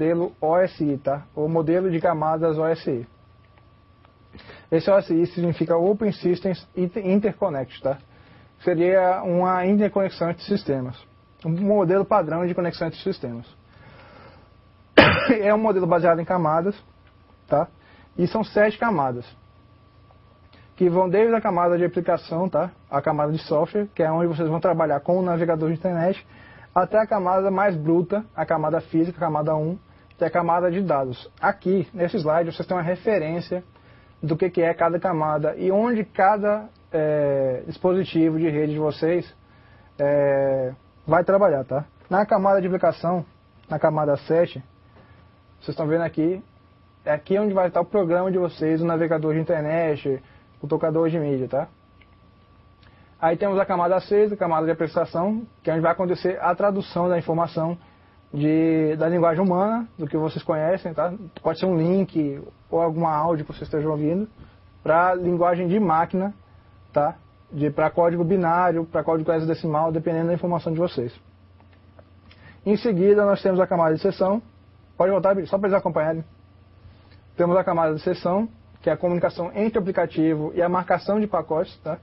modelo OSI, tá? O modelo de camadas OSI. Esse OSI significa Open Systems Interconnect, tá? Seria uma interconexão entre sistemas. Um modelo padrão de conexão entre sistemas. É um modelo baseado em camadas, tá? E são 7 camadas, que vão desde a camada de aplicação, tá? A camada de software, que é onde vocês vão trabalhar com o navegador de internet, até a camada mais bruta, a camada física, a camada 1, que é a camada de dados. Aqui, nesse slide, vocês têm uma referência do que é cada camada e onde cada dispositivo de rede de vocês vai trabalhar, tá? Na camada de aplicação, na camada 7, vocês estão vendo aqui, é aqui onde vai estar o programa de vocês, o navegador de internet, o tocador de mídia, tá? Aí temos a camada 6, a camada de prestação, que é onde vai acontecer a tradução da informação da linguagem humana, do que vocês conhecem, tá? Pode ser um link ou alguma áudio que vocês estejam ouvindo, para linguagem de máquina, tá? Para código binário, para código hexadecimal, dependendo da informação de vocês. Em seguida, nós temos a camada de sessão. Pode voltar, só para eles acompanharem. Temos a camada de sessão, que é a comunicação entre o aplicativo e a marcação de pacotes, tá?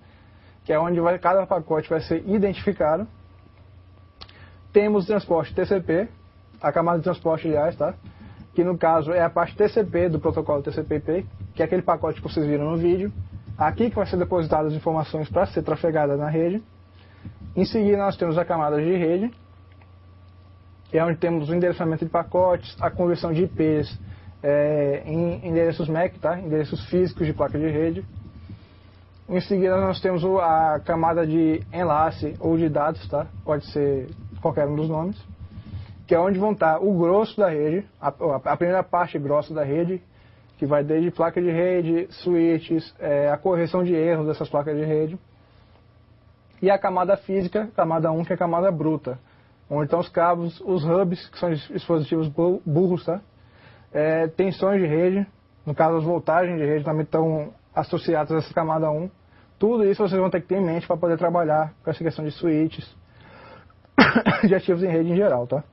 Que é onde cada pacote vai ser identificado. Temos o transporte TCP, a camada de transporte, aliás, tá? Que no caso é a parte TCP do protocolo TCP/IP, que é aquele pacote que vocês viram no vídeo. Aqui que vai ser depositadas as informações para ser trafegada na rede. Em seguida nós temos a camada de rede, que é onde temos o endereçamento de pacotes, a conversão de IPs em endereços MAC, tá? Endereços físicos de placa de rede. Em seguida nós temos a camada de enlace ou de dados, tá? Pode ser qualquer um dos nomes, que é onde vão estar o grosso da rede, a primeira parte grossa da rede, que vai desde placa de rede, switches, a correção de erros dessas placas de rede, e a camada física, camada 1, que é a camada bruta, onde estão os cabos, os hubs, que são dispositivos burros, tá? Tensões de rede, no caso as voltagens de rede também estão associadas a essa camada 1. Tudo isso vocês vão ter que ter em mente para poder trabalhar com essa questão de switches, de ativos em rede em geral, tá?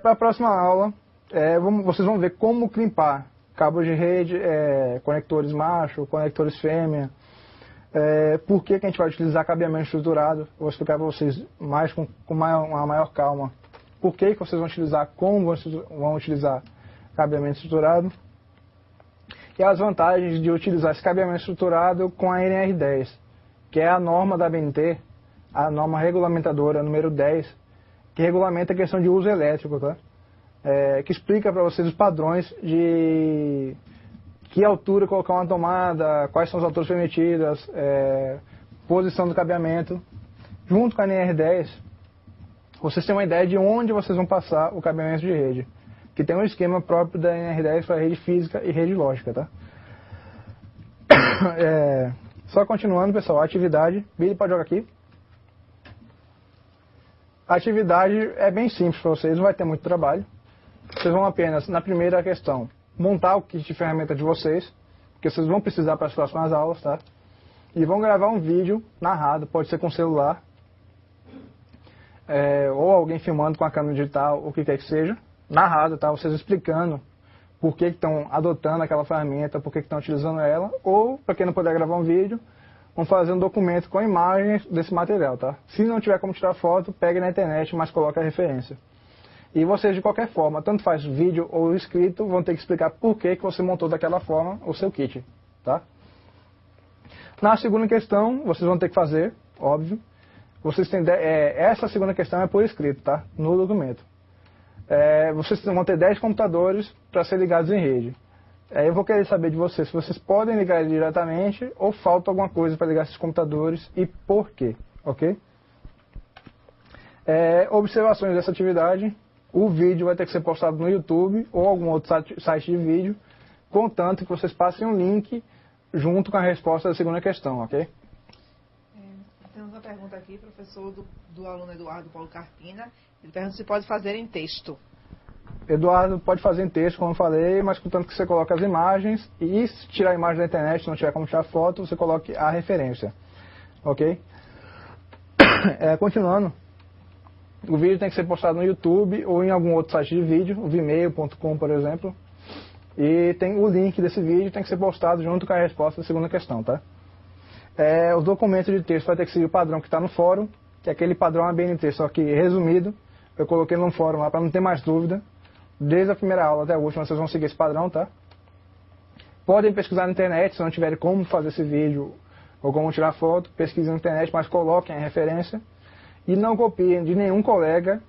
Para a próxima aula, vocês vão ver como clipar cabos de rede, conectores macho, conectores fêmea, por que a gente vai utilizar cabeamento estruturado. Eu vou explicar para vocês com uma maior calma por que vocês vão utilizar, como vão utilizar cabeamento estruturado, e as vantagens de utilizar esse cabeamento estruturado com a NR10, que é a norma da ABNT, a norma regulamentadora número 10, que regulamenta a questão de uso elétrico, tá? Que explica para vocês os padrões de que altura colocar uma tomada, quais são as alturas permitidas, posição do cabeamento. Junto com a NR10, vocês têm uma ideia de onde vocês vão passar o cabeamento de rede, que tem um esquema próprio da NR10 para rede física e rede lógica, tá? Só continuando, pessoal, a atividade. Billy, pode jogar aqui. A atividade é bem simples para vocês, não vai ter muito trabalho. Vocês vão apenas, na primeira questão, montar o kit de ferramenta de vocês, que vocês vão precisar para as próximas aulas, tá? E vão gravar um vídeo narrado, pode ser com celular, ou alguém filmando com a câmera digital, o que quer que seja, narrado, tá? Vocês explicando por que estão adotando aquela ferramenta, por que estão utilizando ela, ou, para quem não puder gravar um vídeo, vão fazer um documento com imagens desse material, tá? Se não tiver como tirar foto, pegue na internet, mas coloque a referência. E vocês, de qualquer forma, tanto faz vídeo ou escrito, vão ter que explicar por que você montou daquela forma o seu kit, tá? Na segunda questão, vocês vão ter que fazer, óbvio, vocês têm, essa segunda questão é por escrito, tá? No documento. Vocês vão ter 10 computadores para ser ligados em rede. Eu vou querer saber de vocês se vocês podem ligar ele diretamente ou falta alguma coisa para ligar esses computadores e por quê, ok? Observações dessa atividade, o vídeo vai ter que ser postado no YouTube ou algum outro site de vídeo, contanto que vocês passem um link junto com a resposta da segunda questão, ok? Temos uma pergunta aqui, professor, do aluno Eduardo Paulo Carpina. Ele pergunta se pode fazer em texto. Eduardo, pode fazer em texto, como eu falei, mas contanto que você coloque as imagens e se tirar a imagem da internet, se não tiver como tirar foto, você coloque a referência, ok? Continuando, O vídeo tem que ser postado no YouTube ou em algum outro site de vídeo, o vimeo.com, por exemplo. E tem o link desse vídeo tem que ser postado junto com a resposta da segunda questão, tá? Os documentos de texto vai ter que seguir o padrão que está no fórum, que é aquele padrão ABNT, só que resumido. Eu coloquei no fórum lá para não ter mais dúvida. Desde a primeira aula até a última vocês vão seguir esse padrão, tá? Podem pesquisar na internet, se não tiverem como fazer esse vídeo ou como tirar foto, pesquisem na internet, mas coloquem a referência. E não copiem de nenhum colega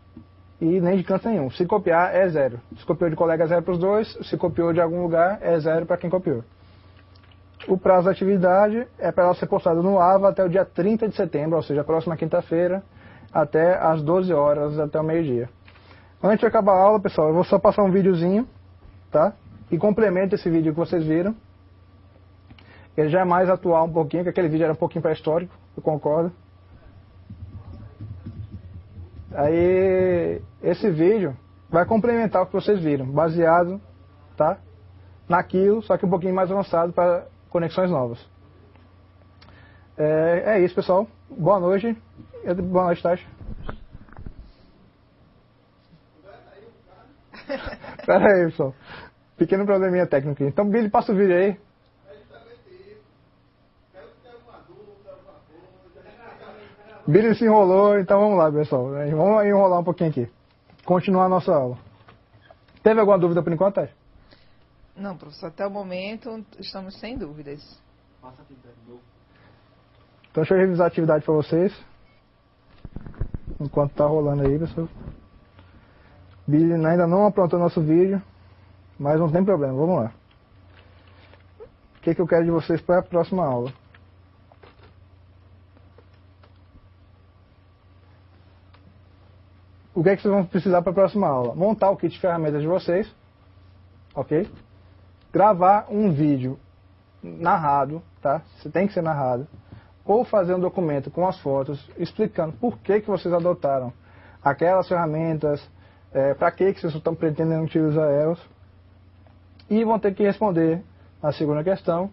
e nem de canto nenhum. Se copiar, é 0. Se copiou de colega, é 0 para os dois. Se copiou de algum lugar, é 0 para quem copiou. O prazo da atividade é para ela ser postada no AVA até o dia 30 de setembro, ou seja, a próxima quinta-feira, até às 12 horas, até o meio-dia. Antes de acabar a aula, pessoal, eu vou só passar um videozinho, tá? Que complementa esse vídeo que vocês viram. Ele já é mais atual um pouquinho, porque aquele vídeo era um pouquinho pré-histórico, eu concordo. Aí, esse vídeo vai complementar o que vocês viram, baseado, tá? Naquilo, só que um pouquinho mais avançado para conexões novas. É isso, pessoal. Boa noite. Boa noite, Tati. Pera aí, pessoal. Pequeno probleminha técnico aqui. Então, Billy, passa o vídeo aí. Billy se enrolou, então vamos lá, pessoal. Vamos enrolar um pouquinho aqui. Continuar a nossa aula. Teve alguma dúvida por enquanto, Tati? Não, professor, até o momento estamos sem dúvidas. Então deixa eu revisar a atividade para vocês. Enquanto tá rolando aí, pessoal. Billy ainda não aprontou nosso vídeo, mas não tem problema, vamos lá. O que eu quero de vocês para a próxima aula? O que vocês vão precisar para a próxima aula? Montar o kit de ferramentas de vocês, ok? Gravar um vídeo narrado, tá? Você tem que ser narrado. Ou fazer um documento com as fotos explicando por que vocês adotaram aquelas ferramentas, para que vocês estão pretendendo utilizar elas. E vão ter que responder a segunda questão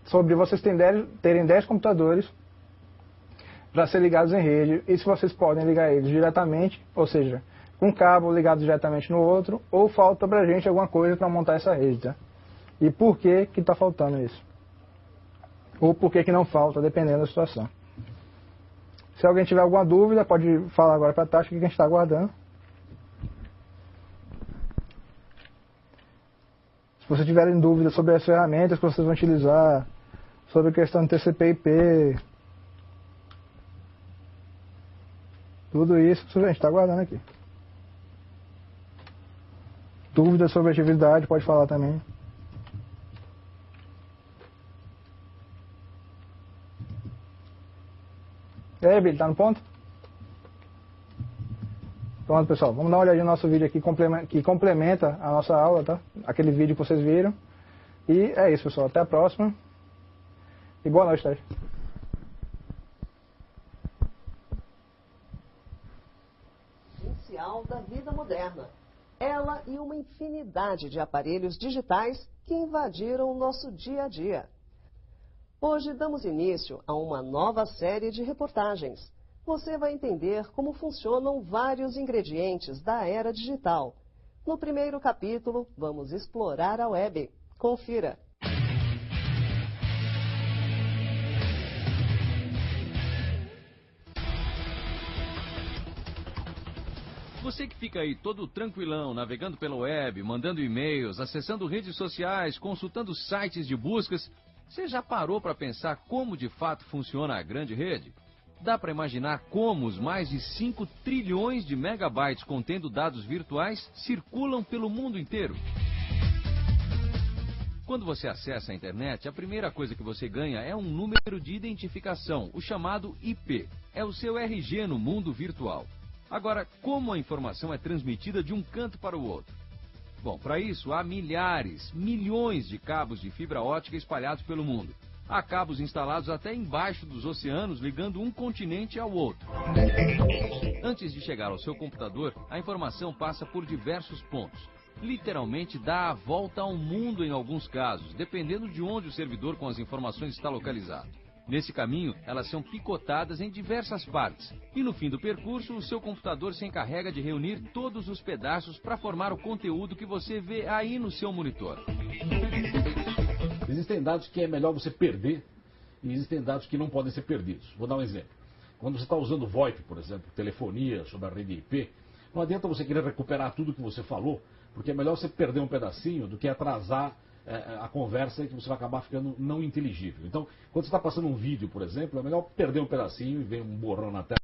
sobre vocês terem 10 computadores para ser ligados em rede e se vocês podem ligar eles diretamente, ou seja, um cabo ligado diretamente no outro, ou falta para a gente alguma coisa para montar essa rede, tá? E por que está faltando isso? Ou por que não falta, dependendo da situação. Se alguém tiver alguma dúvida, pode falar agora para a Tati, que a gente está aguardando. Se vocês tiverem dúvidas sobre as ferramentas que vocês vão utilizar, sobre a questão de TCP/IP, tudo isso a gente está aguardando aqui. Dúvidas sobre a atividade, pode falar também. E aí, Billy, tá no ponto? Pronto, pessoal. Vamos dar uma olhadinha no nosso vídeo aqui que complementa a nossa aula, tá? Aquele vídeo que vocês viram. E é isso, pessoal. Até a próxima. E boa noite, Tati. Essencial da vida moderna. Ela e uma infinidade de aparelhos digitais que invadiram o nosso dia a dia. Hoje damos início a uma nova série de reportagens. Você vai entender como funcionam vários ingredientes da era digital. No primeiro capítulo, vamos explorar a web. Confira. Você que fica aí todo tranquilão, navegando pela web, mandando e-mails, acessando redes sociais, consultando sites de buscas, você já parou para pensar como de fato funciona a grande rede? Dá para imaginar como os mais de 5 trilhões de megabytes contendo dados virtuais circulam pelo mundo inteiro? Quando você acessa a internet, a primeira coisa que você ganha é um número de identificação, o chamado IP. É o seu RG no mundo virtual. Agora, como a informação é transmitida de um canto para o outro? Bom, para isso há milhares, milhões de cabos de fibra ótica espalhados pelo mundo. Há cabos instalados até embaixo dos oceanos ligando um continente ao outro. Antes de chegar ao seu computador, a informação passa por diversos pontos. Literalmente dá a volta ao mundo em alguns casos, dependendo de onde o servidor com as informações está localizado. Nesse caminho, elas são picotadas em diversas partes. E no fim do percurso, o seu computador se encarrega de reunir todos os pedaços para formar o conteúdo que você vê aí no seu monitor. Existem dados que é melhor você perder e existem dados que não podem ser perdidos. Vou dar um exemplo. Quando você está usando VoIP, por exemplo, telefonia sobre a rede IP, não adianta você querer recuperar tudo que você falou, porque é melhor você perder um pedacinho do que atrasar a conversa, que você vai acabar ficando não inteligível. Então, quando você está passando um vídeo, por exemplo, é melhor perder um pedacinho e ver um borrão na tela.